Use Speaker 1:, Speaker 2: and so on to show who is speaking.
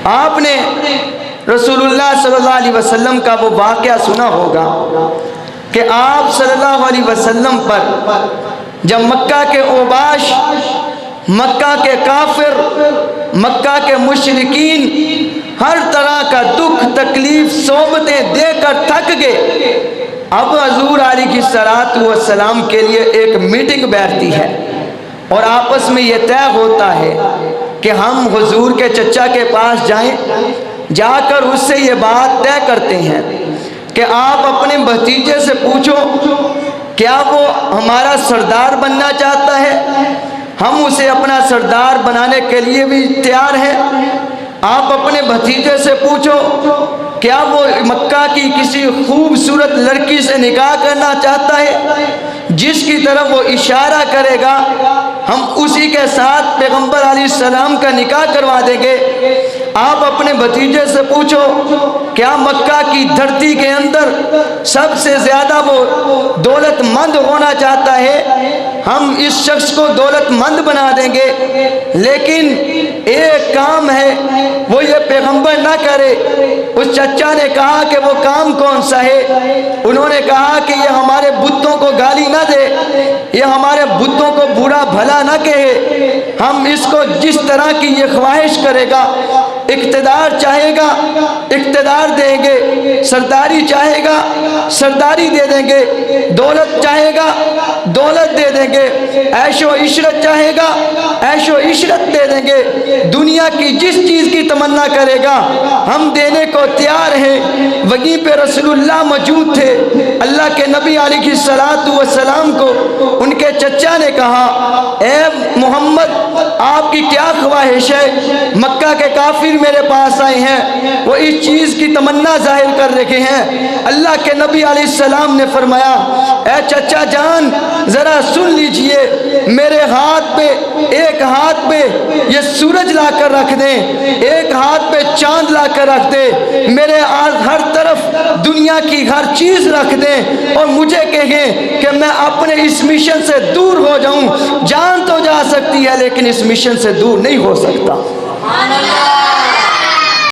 Speaker 1: آپ نے رسول اللہ صلی اللہ علیہ وسلم کا وہ واقعہ سنا ہوگا کہ آپ صلی اللہ علیہ وسلم پر جب مکہ کے اوباش، مکہ کے کافر، مکہ کے مشرکین ہر طرح کا دکھ تکلیف صحبتیں دے کر تھک گئے، اب حضور علیہ الصلوۃ والسلام کے لیے ایک میٹنگ بیٹھتی ہے اور آپس میں یہ طے ہوتا ہے کہ ہم حضور کے چچا کے پاس جائیں، جا کر اس سے یہ بات طے کرتے ہیں کہ آپ اپنے بھتیجے سے پوچھو کیا وہ ہمارا سردار بننا چاہتا ہے، ہم اسے اپنا سردار بنانے کے لیے بھی تیار ہیں۔ آپ اپنے بھتیجے سے پوچھو کیا وہ مکہ کی کسی خوبصورت لڑکی سے نکاح کرنا چاہتا ہے، جس کی طرف وہ اشارہ کرے گا ہم اسی کے ساتھ پیغمبر علیہ السلام کا نکاح کروا دیں گے۔ آپ اپنے بھتیجے سے پوچھو کیا مکہ کی دھرتی کے اندر سب سے زیادہ وہ دولت مند ہونا چاہتا ہے، ہم اس شخص کو دولت مند بنا دیں گے، لیکن ایک کام ہے وہ یہ پیغمبر نہ کرے۔ اس چچا نے کہا کہ وہ کام کون سا ہے؟ انہوں نے کہا کہ یہ ہمارے بتوں کو گالی نہ دے، یہ ہمارے بتوں کو برا بھلا نہ کہے، ہم اس کو جس طرح کی یہ خواہش کرے گا، اقتدار چاہے گا اقتدار دیں گے، سرداری چاہے گا سرداری دے دیں گے، دولت چاہے گا دولت دے دیں گے، عیش و عشرت چاہے گا عیش و عشرت دے دیں گے، دنیا کی جس چیز کی تمنا کرے گا ہم دینے کو تیار ہیں۔ وہیں پہ رسول اللہ موجود تھے۔ اللہ کے نبی علیہ الصلوۃ والسلام کو ان کے چچا نے کہا اے محمد آپ کی کیا خواہش ہے؟ مکہ کے کافر میرے پاس آئے ہیں، وہ اس چیز کی تمنا ظاہر کر رکھے ہیں۔ اللہ کے نبی علیہ السلام نے فرمایا اے چچا جان ذرا سن لیجئے، میرے ہاتھ پہ ایک ہاتھ پہ یہ سورج لا کر رکھ دیں، ایک ہاتھ پہ چاند لا کر رکھ دیں، میرے ہر طرف دنیا کی ہر چیز رکھ دیں اور مجھے کہیں کہ میں اپنے اس مشن سے دور ہو جاؤں۔ جان تو جا سکتی ہے لیکن اس مشن سے دور نہیں ہو سکتا۔